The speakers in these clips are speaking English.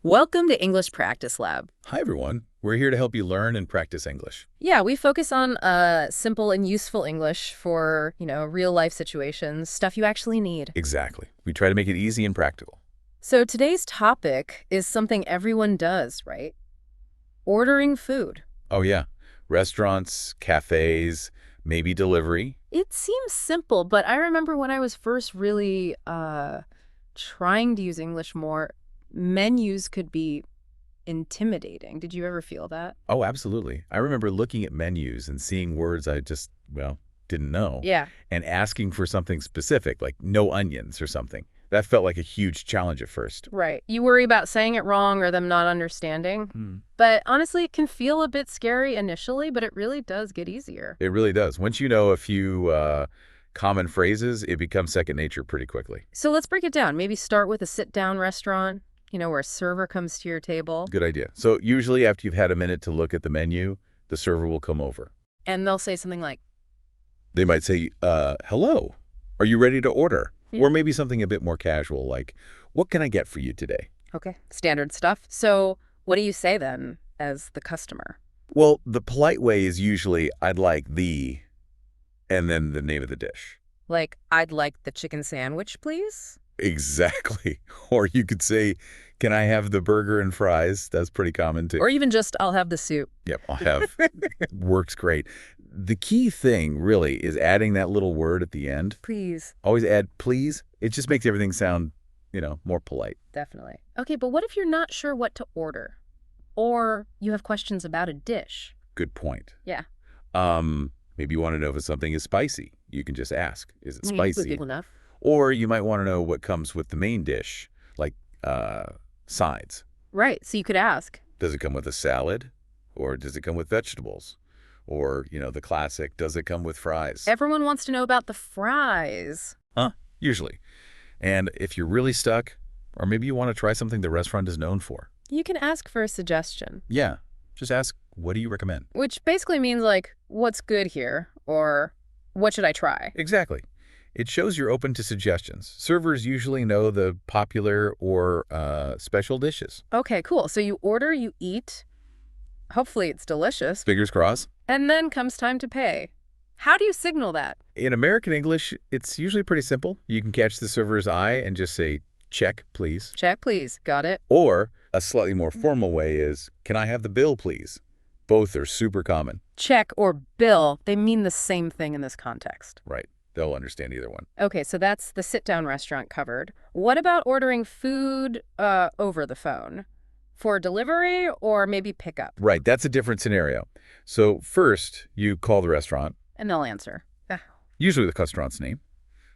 Welcome to English Practice Lab. Hi, everyone. We're here to help you learn and practice English. Yeah, we focus on simple and useful English for, real-life situations, stuff you actually need. Exactly. We try to make it easy and practical. So today's topic is something everyone does, right? Ordering food. Oh, yeah. Restaurants, cafes, maybe delivery. It seems simple, but I remember when I was first really trying to use English more, menus could be intimidating. Did you ever feel that? Oh, absolutely. I remember looking at menus and seeing words I just, didn't know. Yeah. And asking for something specific, like no onions or something. That felt like a huge challenge at first. Right. You worry about saying it wrong or them not understanding. But honestly, it can feel a bit scary initially, but it really does get easier. It really does. Once you know a few common phrases, it becomes second nature pretty quickly. So let's break it down. Maybe start with a sit-down restaurant, where a server comes to your table. Good idea. So usually after you've had a minute to look at the menu, the server will come over. And they'll say something like, They might say, hello, are you ready to order? Yeah. Or maybe something a bit more casual, like, what can I get for you today? okay, standard stuff. So what do you say then as the customer? Well, the polite way is usually, I'd like and then the name of the dish. Like, I'd like the chicken sandwich, please? Exactly. Or you could say, can I have the burger and fries? That's pretty common too. Or even just, I'll have the soup. Yep, I'll have. Works great. The key thing really is adding that little word at the end. Please. Always add please. It just makes everything sound, more polite. Definitely. Okay, but what if you're not sure what to order? Or you have questions about a dish? Good point. Yeah. Maybe you want to know if something is spicy. You can just ask, is it spicy? Good enough. Or you might want to know what comes with the main dish, like sides. Right, so you could ask. Does it come with a salad? Or does it come with vegetables? Or, the classic, does it come with fries? Everyone wants to know about the fries. Usually. And if you're really stuck, or maybe you want to try something the restaurant is known for. You can ask for a suggestion. Yeah, just ask, what do you recommend? Which basically means like, what's good here? Or what should I try? Exactly. It shows you're open to suggestions. Servers usually know the popular or special dishes. Okay, cool. So you order, you eat. Hopefully it's delicious. Fingers crossed. And then comes time to pay. How do you signal that? In American English, it's usually pretty simple. You can catch the server's eye and just say, check, please. Check, please. Got it. Or a slightly more formal way is, can I have the bill, please? Both are super common. Check or bill, they mean the same thing in this context. Right. They'll understand either one. Okay, so that's the sit-down restaurant covered. What about ordering food over the phone? For delivery or maybe pickup? Right. That's a different scenario. So first, you call the restaurant. And they'll answer. Usually the restaurant's name.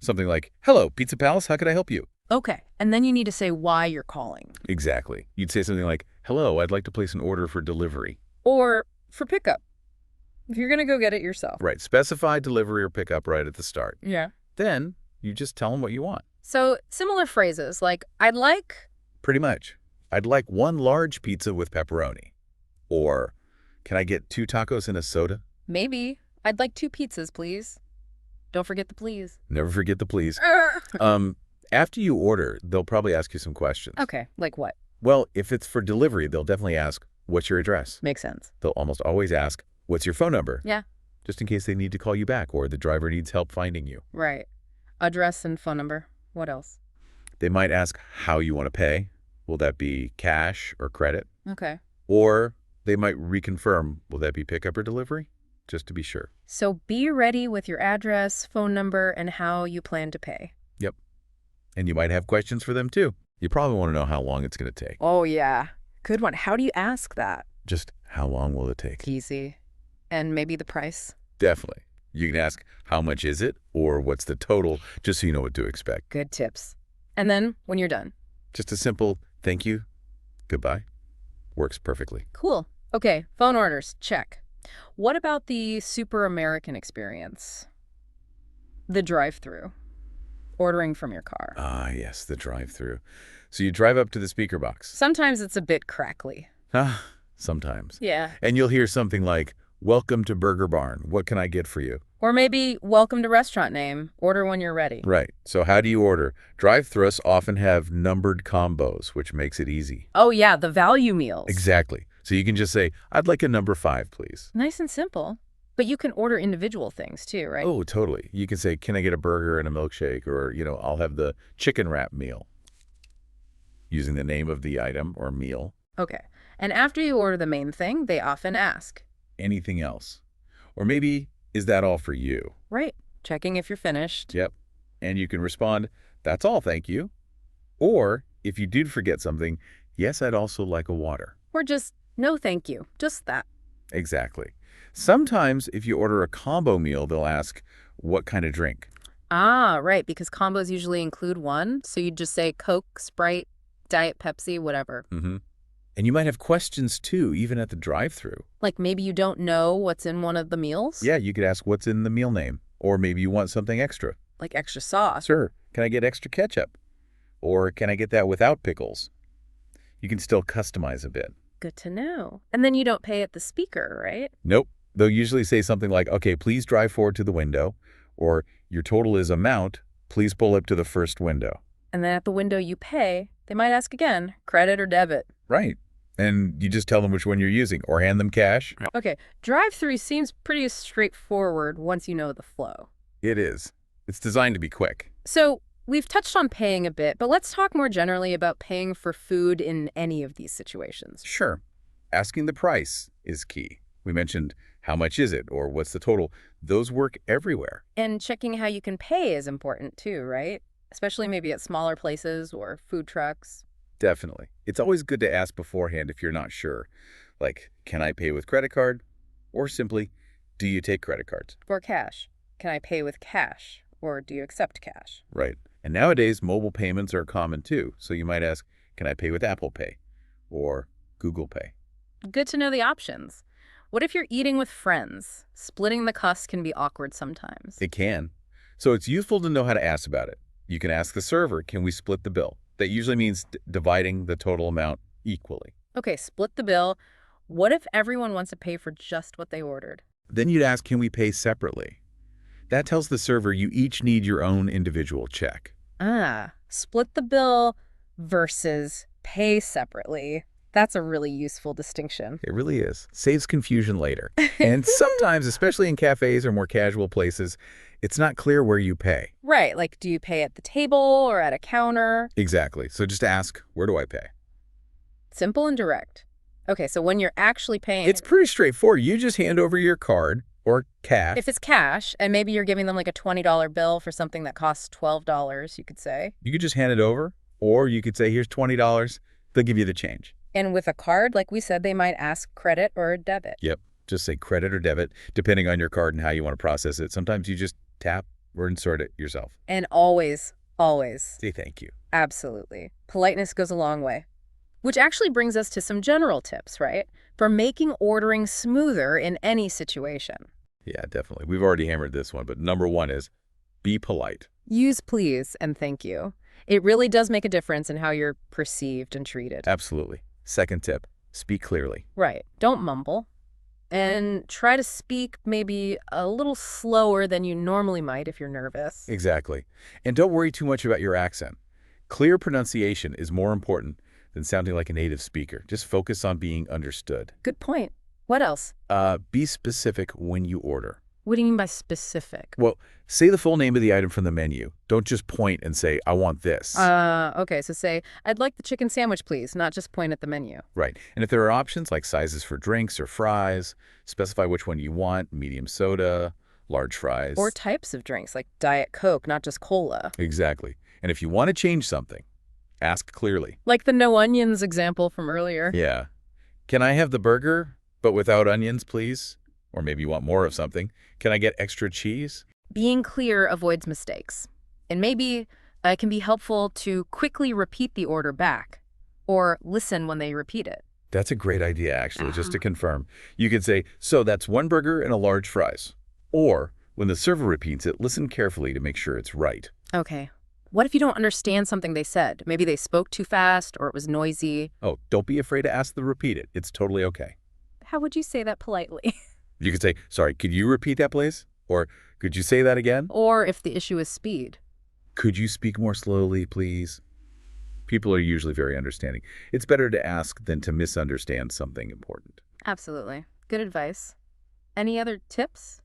Something like, hello, Pizza Palace, how can I help you? Okay, and then you need to say why you're calling. Exactly. You'd say something like, hello, I'd like to place an order for delivery. Or for pickup, if you're going to go get it yourself. Right. Specify delivery or pickup right at the start. Yeah. Then you just tell them what you want. So similar phrases like, I'd like... Pretty much. I'd like one large pizza with pepperoni. Or, can I get 2 tacos and a soda? Maybe. I'd like 2 pizzas, please. Don't forget the please. Never forget the please. After you order, they'll probably ask you some questions. Okay, like what? Well, if it's for delivery, they'll definitely ask, what's your address? Makes sense. They'll almost always ask, what's your phone number? Yeah. Just in case they need to call you back or the driver needs help finding you. Right. Address and phone number. What else? They might ask how you want to pay. Will that be cash or credit? Okay. Or they might reconfirm, will that be pickup or delivery? Just to be sure. So be ready with your address, phone number, and how you plan to pay. Yep. And you might have questions for them too. You probably want to know how long it's going to take. Oh, yeah. Good one. How do you ask that? Just how long will it take? Easy. And maybe the price? Definitely. You can ask, how much is it? Or what's the total? Just so you know what to expect. Good tips. And then when you're done? Just a simple thank you, goodbye. Works perfectly. Cool. Okay, phone orders. Check. What about the super American experience? The drive-through. Ordering from your car. Ah, yes, the drive-through. So you drive up to the speaker box. Sometimes it's a bit crackly. Sometimes. Yeah. And you'll hear something like, welcome to Burger Barn. What can I get for you? Or maybe welcome to restaurant name. Order when you're ready. Right. So how do you order? Drive-thrus often have numbered combos, which makes it easy. Oh yeah, the value meals. Exactly. So you can just say, I'd like a number 5, please. Nice and simple. But you can order individual things too, right? Oh, totally. You can say, can I get a burger and a milkshake? Or, I'll have the chicken wrap meal. Using the name of the item or meal. Okay. And after you order the main thing, they often ask. Anything else? Or maybe, is that all for you? Right. Checking if you're finished. Yep. And you can respond, that's all, thank you. Or, if you did forget something, yes, I'd also like a water. Or just, no thank you. Just that. Exactly. Sometimes, if you order a combo meal, they'll ask, what kind of drink? Ah, right, because combos usually include one. So you'd just say Coke, Sprite, Diet Pepsi, whatever. Mm-hmm. And you might have questions, too, even at the drive-thru. Like maybe you don't know what's in one of the meals? Yeah, you could ask what's in the meal name. Or maybe you want something extra. Like extra sauce. Sir, can I get extra ketchup? Or can I get that without pickles? You can still customize a bit. Good to know. And then you don't pay at the speaker, right? Nope. They'll usually say something like, okay, please drive forward to the window. Or your total is amount. Please pull up to the first window. And then at the window you pay, they might ask again, credit or debit. Right. And you just tell them which one you're using or hand them cash. Okay, drive-thru seems pretty straightforward once you know the flow. It is. It's designed to be quick. So we've touched on paying a bit, but let's talk more generally about paying for food in any of these situations. Sure. Asking the price is key. We mentioned how much is it or what's the total. Those work everywhere. And checking how you can pay is important too, right? Especially maybe at smaller places or food trucks. Definitely. It's always good to ask beforehand if you're not sure. Like, can I pay with credit card? Or simply, do you take credit cards? Or cash. Can I pay with cash? Or do you accept cash? Right. And nowadays, mobile payments are common too. So you might ask, can I pay with Apple Pay? Or Google Pay? Good to know the options. What if you're eating with friends? Splitting the cost can be awkward sometimes. It can. So it's useful to know how to ask about it. You can ask the server, can we split the bill? That usually means dividing the total amount equally. Okay, split the bill. What if everyone wants to pay for just what they ordered? Then you'd ask, can we pay separately? That tells the server you each need your own individual check. Ah, split the bill versus pay separately. That's a really useful distinction. It really is. Saves confusion later. And sometimes, especially in cafes or more casual places, it's not clear where you pay. Right, like do you pay at the table or at a counter? Exactly. So just ask, where do I pay? Simple and direct. Okay, so when you're actually paying... It's pretty straightforward. You just hand over your card or cash. If it's cash, and maybe you're giving them like a $20 bill for something that costs $12, you could say. You could just hand it over, or you could say, here's $20. They'll give you the change. And with a card, like we said, they might ask credit or debit. Yep. Just say credit or debit, depending on your card and how you want to process it. Sometimes you just tap or insert it yourself. And always, always. Say thank you. Absolutely. Politeness goes a long way. Which actually brings us to some general tips, right? For making ordering smoother in any situation. Yeah, definitely. We've already hammered this one, but number one is be polite. Use please and thank you. It really does make a difference in how you're perceived and treated. Absolutely. Second tip, speak clearly. Right. Don't mumble. And try to speak maybe a little slower than you normally might if you're nervous. Exactly. And don't worry too much about your accent. Clear pronunciation is more important than sounding like a native speaker. Just focus on being understood. Good point. What else? Be specific when you order. What do you mean by specific? Well, say the full name of the item from the menu. Don't just point and say, I want this. Okay, so say, I'd like the chicken sandwich, please, not just point at the menu. Right. And if there are options like sizes for drinks or fries, specify which one you want, medium soda, large fries. Or types of drinks, like Diet Coke, not just cola. Exactly. And if you want to change something, ask clearly. Like the no onions example from earlier. Yeah. Can I have the burger, but without onions, please? Or maybe you want more of something. Can I get extra cheese? Being clear avoids mistakes. And maybe it can be helpful to quickly repeat the order back or listen when they repeat it. That's a great idea, actually, just to confirm. You could say, so that's one burger and a large fries. Or when the server repeats it, listen carefully to make sure it's right. Okay. What if you don't understand something they said? Maybe they spoke too fast or it was noisy. Oh, don't be afraid to ask them to repeat it. It's totally okay. How would you say that politely? You could say, sorry, could you repeat that, please? Or Could you say that again? Or if the issue is speed. Could you speak more slowly, please? People are usually very understanding. It's better to ask than to misunderstand something important. Absolutely. Good advice. Any other tips?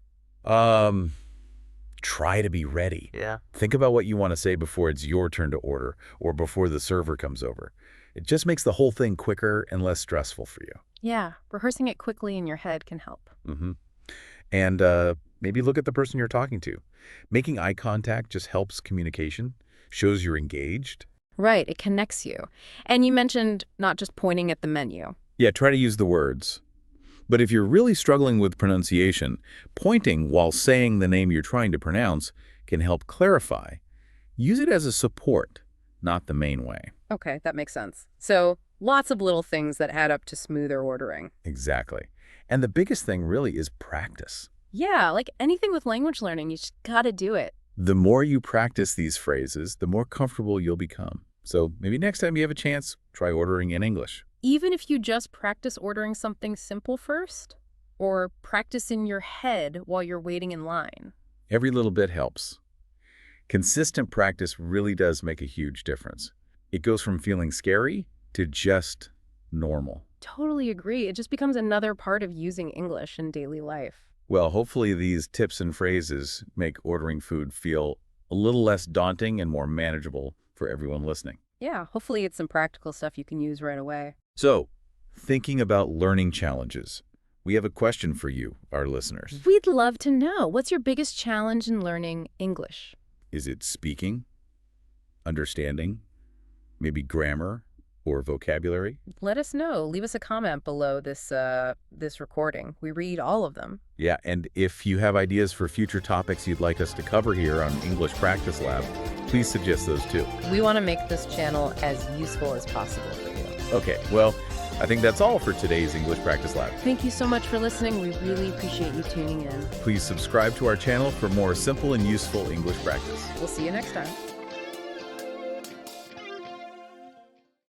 Try to be ready. Yeah. Think about what you want to say before it's your turn to order or before the server comes over. It just makes the whole thing quicker and less stressful for you. Yeah, rehearsing it quickly in your head can help. And maybe look at the person you're talking to. Making eye contact just helps communication, shows you're engaged. Right, it connects you. And you mentioned not just pointing at the menu. Yeah, try to use the words. But if you're really struggling with pronunciation, pointing while saying the name you're trying to pronounce can help clarify. Use it as a support, not the main way. Okay, that makes sense. So lots of little things that add up to smoother ordering. Exactly. And the biggest thing really is practice. Yeah, like anything with language learning, you just gotta do it. The more you practice these phrases, the more comfortable you'll become. So maybe next time you have a chance, try ordering in English. Even if you just practice ordering something simple first, or practice in your head while you're waiting in line. Every little bit helps. Consistent practice really does make a huge difference. It goes from feeling scary to just normal. Totally agree. It just becomes another part of using English in daily life. Well, hopefully these tips and phrases make ordering food feel a little less daunting and more manageable for everyone listening. Yeah, hopefully it's some practical stuff you can use right away. So, thinking about learning challenges, we have a question for you, our listeners. We'd love to know, what's your biggest challenge in learning English? Is it speaking, understanding, maybe grammar or vocabulary? Let us know. Leave us a comment below this recording. We read all of them. Yeah, and if you have ideas for future topics you'd like us to cover here on English Practice Lab, please suggest those too. We want to make this channel as useful as possible for you. Okay, well, I think that's all for today's English Practice Lab. Thank you so much for listening. We really appreciate you tuning in. Please subscribe to our channel for more simple and useful English practice. We'll see you next time.